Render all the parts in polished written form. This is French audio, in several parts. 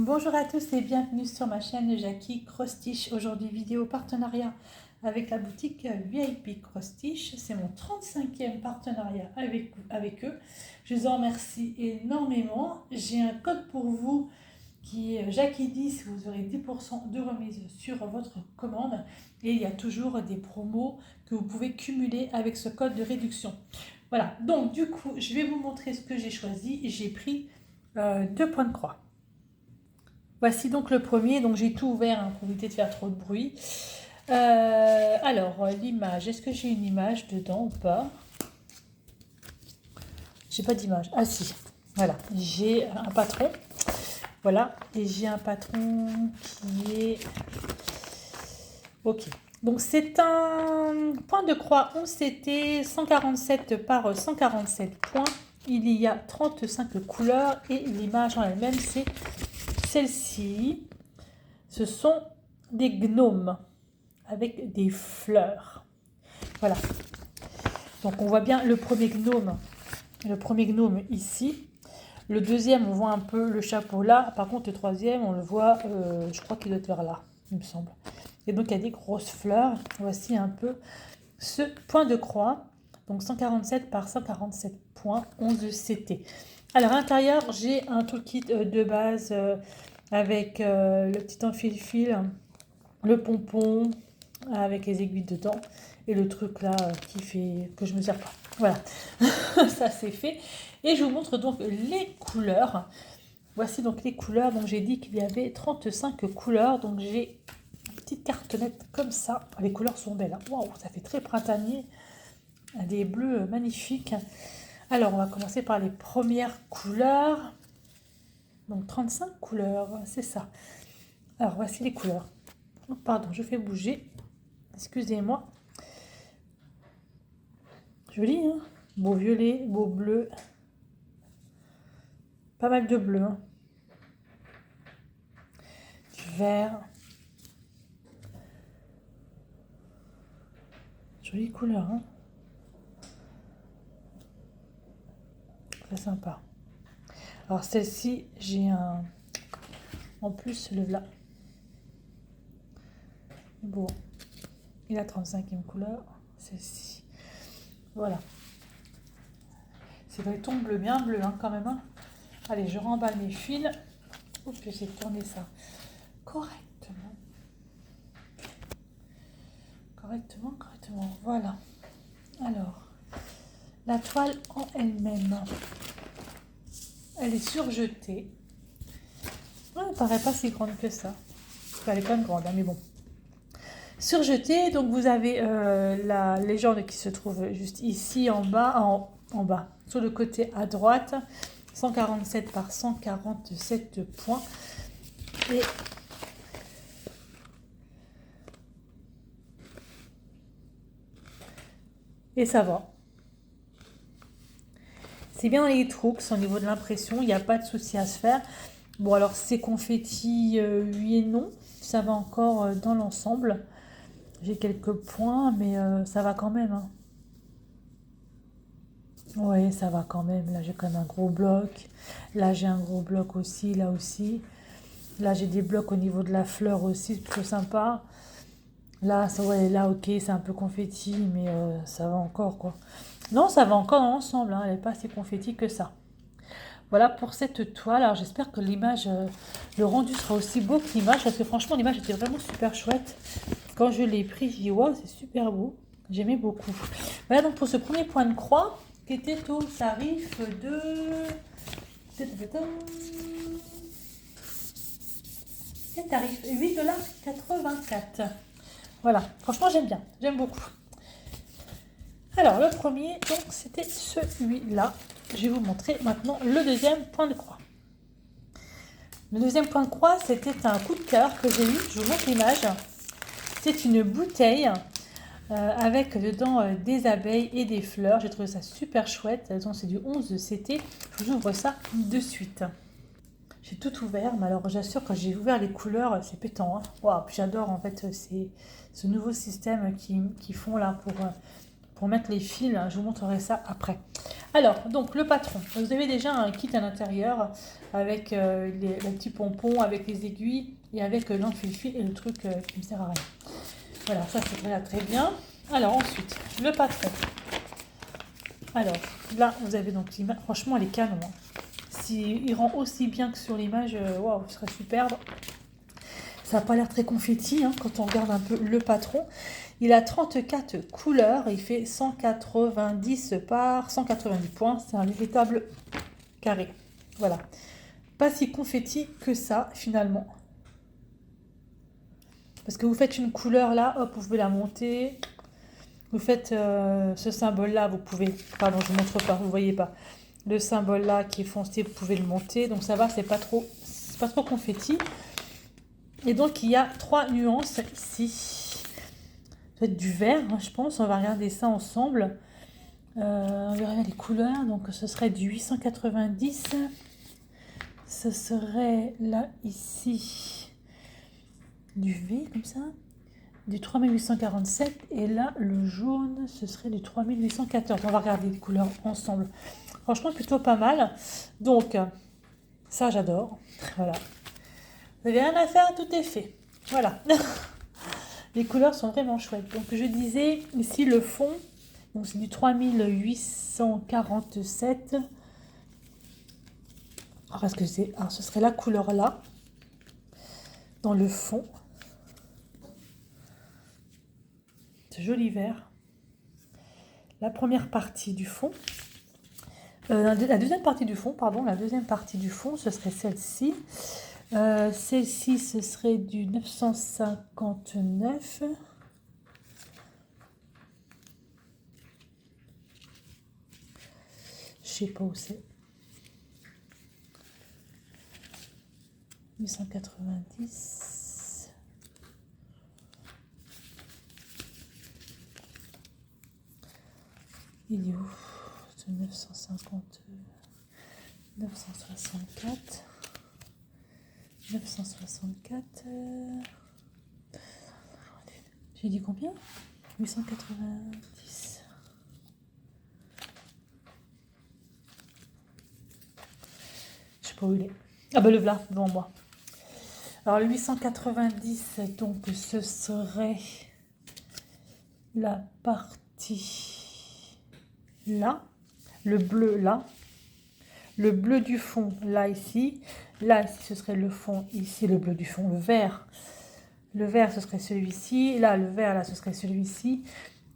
Bonjour à tous et bienvenue sur ma chaîne Jackie Cross Stitch. Aujourd'hui vidéo partenariat avec la boutique VIP Cross Stitch. C'est mon 35e partenariat avec eux. Je vous en remercie énormément. J'ai un code pour vous qui est Jackie 10. Vous aurez 10% de remise sur votre commande. Et il y a toujours des promos que vous pouvez cumuler avec ce code de réduction. Voilà, donc du coup, je vais vous montrer ce que j'ai choisi. J'ai pris 2 points de croix. Voici donc le premier, donc j'ai tout ouvert pour éviter de faire trop de bruit. Alors, l'image, est-ce que j'ai une image dedans ou pas? J'ai pas d'image. Ah si, voilà, j'ai un patron. Voilà, et j'ai un patron qui est... Ok, donc c'est un point de croix 11 CT, 147 par 147 points. Il y a 35 couleurs et l'image en elle-même, c'est celle-ci. Ce sont des gnomes avec des fleurs. Voilà. Donc on voit bien le premier gnome ici. Le deuxième, on voit un peu le chapeau là. Par contre, le troisième, on le voit, je crois qu'il doit être vers là, il me semble. Et donc, il y a des grosses fleurs. Voici un peu ce point de croix. Donc, 147 par 147 points, 11 CT. Alors, à l'intérieur, j'ai un toolkit de base avec le petit enfile-fil, le pompon avec les aiguilles dedans et le truc là qui fait que je me sers pas. Voilà, ça c'est fait. Et je vous montre donc les couleurs. Voici donc les couleurs. Donc j'ai dit qu'il y avait 35 couleurs. Donc j'ai une petite cartonnette comme ça. Les couleurs sont belles. Waouh, ça fait très printanier. Des bleus magnifiques. Alors on va commencer par les premières couleurs. Donc 35 couleurs, c'est ça. Alors voici les couleurs. Oh, pardon, je fais bouger. Excusez-moi. Joli, hein? Beau violet, beau bleu. Pas mal de bleu. Hein? Du vert. Jolie couleur. Hein? Très sympa. Alors celle-ci, j'ai un... En plus, le là. Beau. Et la 35e couleur, celle-ci. Voilà. C'est des tons bleu, bien bleu hein, quand même. Hein. Allez, je remballe mes fils. Oups, j'ai tourné ça correctement. Correctement. Voilà. Alors, la toile en elle-même, elle est surjetée. Elle ne paraît pas si grande que ça. Elle est quand même grande, hein, mais bon. Surjetée, donc vous avez la légende qui se trouve juste ici en bas, en bas, sur le côté à droite, 147 par 147 points. Et ça va. C'est bien dans les trous au niveau de l'impression, il n'y a pas de souci à se faire. Bon, alors c'est confetti, oui et non, ça va encore dans l'ensemble. J'ai quelques points, mais ça va quand même. Hein. Oui, ça va quand même. Là, j'ai quand même un gros bloc. Là, j'ai un gros bloc aussi, là aussi. Là, j'ai des blocs au niveau de la fleur aussi, c'est plutôt sympa. Là, ça, ouais, là, ok, c'est un peu confetti, mais ça va encore, quoi. Non, ça va encore dans l'ensemble, hein, elle n'est pas si confetti que ça. Voilà pour cette toile. Alors, j'espère que l'image, le rendu sera aussi beau que l'image, parce que franchement, l'image était vraiment super chouette. Quand je l'ai pris, j'ai dit, wow, c'est super beau. J'aimais beaucoup. Voilà donc pour ce premier point de croix, qui était au tarif de... C'est tarif 8,84 $. Voilà, franchement j'aime bien, j'aime beaucoup. Alors le premier, donc c'était celui-là. Je vais vous montrer maintenant le deuxième point de croix. Le deuxième point de croix, c'était un coup de cœur que j'ai eu. Je vous montre l'image. C'est une bouteille avec dedans des abeilles et des fleurs. J'ai trouvé ça super chouette. C'est du 11 CT. Je vous ouvre ça de suite. J'ai tout ouvert, mais alors j'assure que j'ai ouvert les couleurs, c'est pétant. Hein. Wow, j'adore en fait ce nouveau système qu'ils font là pour mettre les fils. Je vous montrerai ça après. Alors, donc le patron. Vous avez déjà un kit à l'intérieur avec les petits pompons, avec les aiguilles et avec l'enfilfil et le truc qui ne sert à rien. Voilà, ça c'est déjà très bien. Alors ensuite, le patron. Alors, là, vous avez donc l'image. Franchement, elle est canon. Hein. Il rend aussi bien que sur l'image, waouh, ce serait superbe. Ça n'a pas l'air très confetti hein, quand on regarde un peu le patron. Il a 34 couleurs, il fait 190 par 190 points. C'est un véritable carré. Voilà. Pas si confetti que ça, finalement. Parce que vous faites une couleur là, hop, vous pouvez la monter. Vous faites ce symbole-là, vous pouvez... Pardon, je ne montre pas, vous ne voyez pas. Le symbole-là qui est foncé, vous pouvez le monter. Donc ça va, c'est pas trop confetti. Et donc, il y a 3 nuances ici. Ça va être du vert, hein, je pense. On va regarder ça ensemble. On verra les couleurs. Donc, ce serait du 890. Ce serait là, ici, du V, comme ça. Du 3847. Et là, le jaune, ce serait du 3814. On va regarder les couleurs ensemble. Franchement, plutôt pas mal. Donc, ça, j'adore. Voilà. Vous n'avez rien à faire, tout est fait. Voilà. Les couleurs sont vraiment chouettes. Donc, je disais ici le fond. Donc, c'est du 3847. Parce que c'est... Alors, ce serait la couleur là. Dans le fond. Ce joli vert. La première partie du fond. La deuxième partie du fond, pardon. La deuxième partie du fond, ce serait celle-ci. Celle-ci, ce serait du 959. Je sais pas où c'est. 890. Il est où? 950. 964. 964. J'ai dit combien? 890. Je sais pas où il est. Ah bah le voilà, devant moi. Alors le 890, donc ce serait la partie là. Le bleu là. Le bleu du fond là ici. Là ici ce serait le fond, ici le bleu du fond, le vert. Le vert ce serait celui-ci. Là le vert là ce serait celui-ci.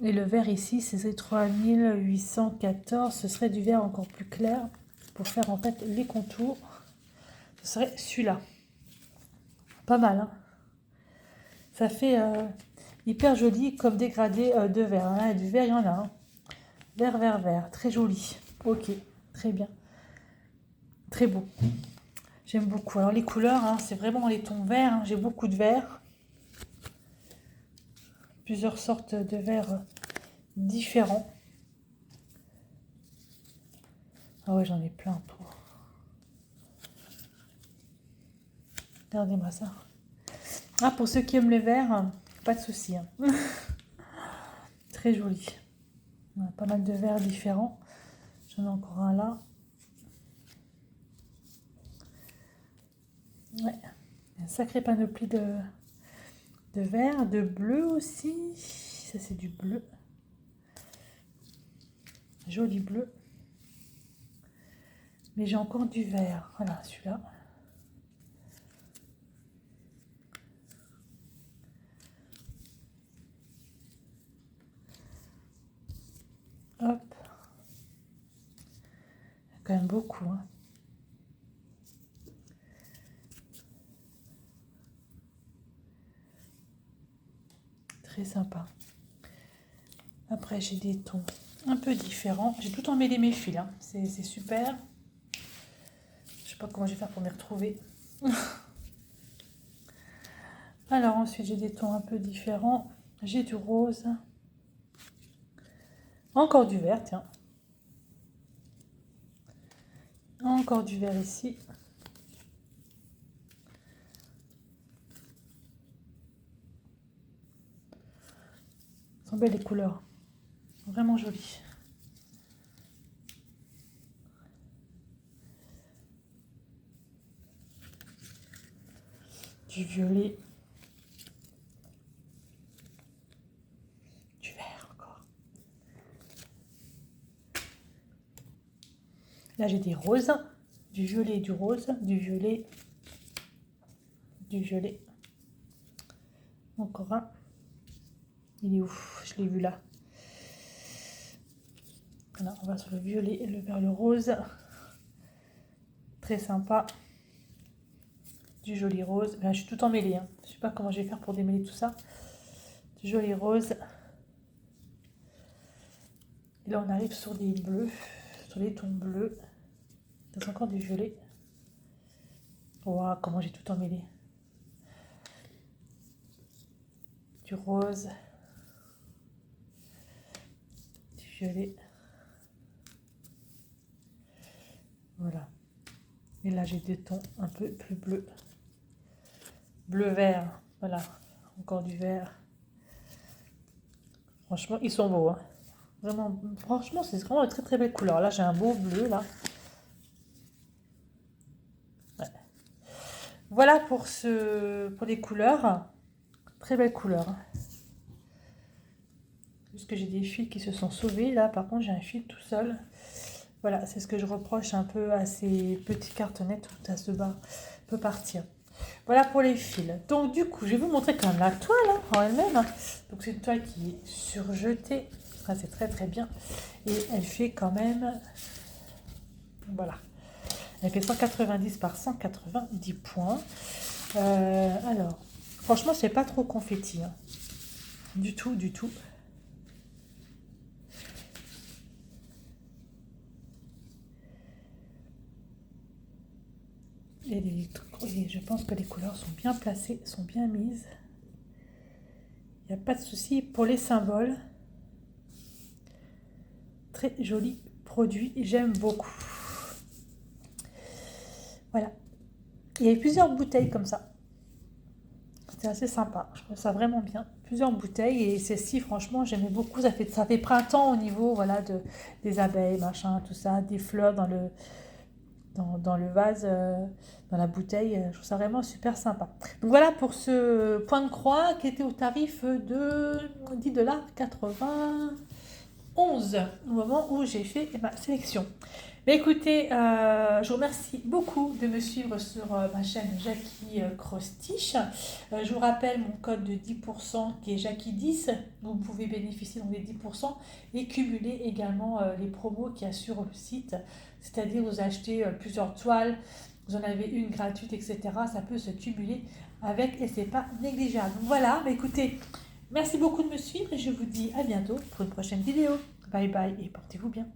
Et le vert ici c'est 3814. Ce serait du vert encore plus clair pour faire en fait les contours. Ce serait celui-là. Pas mal hein. Ça fait hyper joli comme dégradé de vert. Là, du vert il y en a un. Vert, vert, vert. Très joli. Ok, très bien. Très beau. J'aime beaucoup. Alors les couleurs, hein, c'est vraiment les tons verts. Hein. J'ai beaucoup de vert. Plusieurs sortes de verts différents. Ah ouais, j'en ai plein pour. Regardez-moi ça. Ah, pour ceux qui aiment les verts, pas de souci. Hein. Très joli. On a pas mal de verts différents. J'en ai encore un là. Ouais. Un sacré panoplie de vert, de bleu aussi. Ça, c'est du bleu. Joli bleu. Mais j'ai encore du vert. Voilà, celui-là. Hop. Il y a quand même beaucoup. Hein. Très sympa. Après, j'ai des tons un peu différents. J'ai tout emmêlé mes fils. Hein. C'est super. Je sais pas comment je vais faire pour m'y retrouver. Alors ensuite, j'ai des tons un peu différents. J'ai du rose. Encore du vert, tiens. Encore du vert ici. Elles sont belles les couleurs. Vraiment jolies. du violet, du vert encore. Là, j'ai des roses, du violet, du rose, du violet, du violet. Encore un. Il est où? Je l'ai vu là. Voilà, on va sur le violet et vers le rose. Très sympa. Du joli rose. Là, je suis tout emmêlée. Hein. Je ne sais pas comment je vais faire pour démêler tout ça. Du joli rose. Et là, on arrive sur des bleus. Sur les tons bleus. C'est encore du violet. Waouh, comment j'ai tout emmêlé. Du rose. Du violet. Voilà. Et là, j'ai des tons un peu plus bleus. Bleu-vert. Voilà. Encore du vert. Franchement, ils sont beaux. Hein. Vraiment, franchement, c'est vraiment une très très belle couleur. Là, j'ai un beau bleu, là. Ouais. Voilà pour les couleurs. Très belle couleur. Juste que j'ai des fils qui se sont sauvés. Là, par contre, j'ai un fil tout seul. Voilà, c'est ce que je reproche un peu à ces petits cartonnets. Tout ça se bat, peut partir. Voilà pour les fils. Donc, du coup, je vais vous montrer quand même la toile hein, en elle-même. Donc, c'est une toile qui est surjetée. Ça, c'est très, très bien. Et elle fait quand même... Voilà. Elle fait 190 par 190 points. Alors, franchement, c'est pas trop confetti. Hein. Du tout, du tout. Et je pense que les couleurs sont bien placées, sont bien mises. Il n'y a pas de souci pour les symboles. Très joli produit, j'aime beaucoup. Voilà. Il y a plusieurs bouteilles comme ça. C'est assez sympa, je trouve ça vraiment bien. Plusieurs bouteilles et celle-ci, franchement, j'aimais beaucoup. Ça fait printemps au niveau voilà, des abeilles, machin, tout ça, des fleurs dans le vase, dans la bouteille. Je trouve ça vraiment super sympa. Donc voilà pour ce point de croix qui était au tarif de 10,91 $ au moment où j'ai fait ma sélection. Mais écoutez, je vous remercie beaucoup de me suivre sur ma chaîne Jackie Crostiche. Je vous rappelle mon code de 10% qui est Jackie10. Vous pouvez bénéficier donc des 10% et cumuler également les promos qu'il y a sur le site. C'est-à-dire vous achetez plusieurs toiles, vous en avez une gratuite, etc. Ça peut se cumuler avec et c'est pas négligeable. Donc voilà, bah écoutez, merci beaucoup de me suivre et je vous dis à bientôt pour une prochaine vidéo. Bye bye et portez-vous bien.